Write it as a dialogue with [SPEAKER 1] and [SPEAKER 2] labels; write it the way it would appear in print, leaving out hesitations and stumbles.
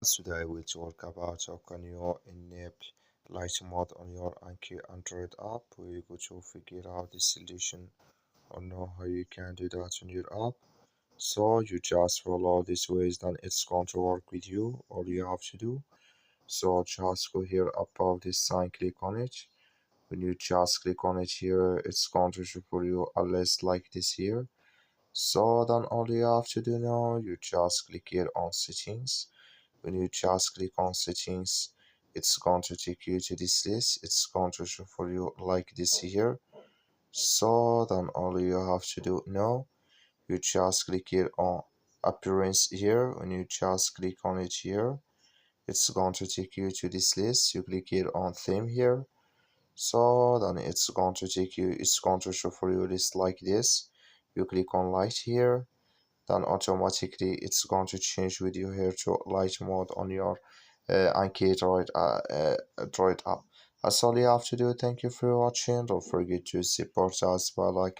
[SPEAKER 1] Today we'll talk about how can you enable light mode on your Android app. We're going to figure out the solution or know how you can do that on your app. So you just follow these ways, then it's going to work with you. All you have to do. So just go here above this sign, click on it. When you just click on it here, it's going to show for you a list like this here. So then all you have to do now, you just click here on settings. When you just click on settings, it's going to take you to this list. It's going to show for you like this here. So then all you have to do now, you just click here on appearance here. When you just click on it here, it's going to take you to this list. You click here on theme here. So then it's going to take you, it's going to show for you list like this. You click on light here, then automatically it's going to change with you here to light mode on your AnkiDroid Droid app. That's all you have to do. Thank you for watching. Don't forget to support us by liking.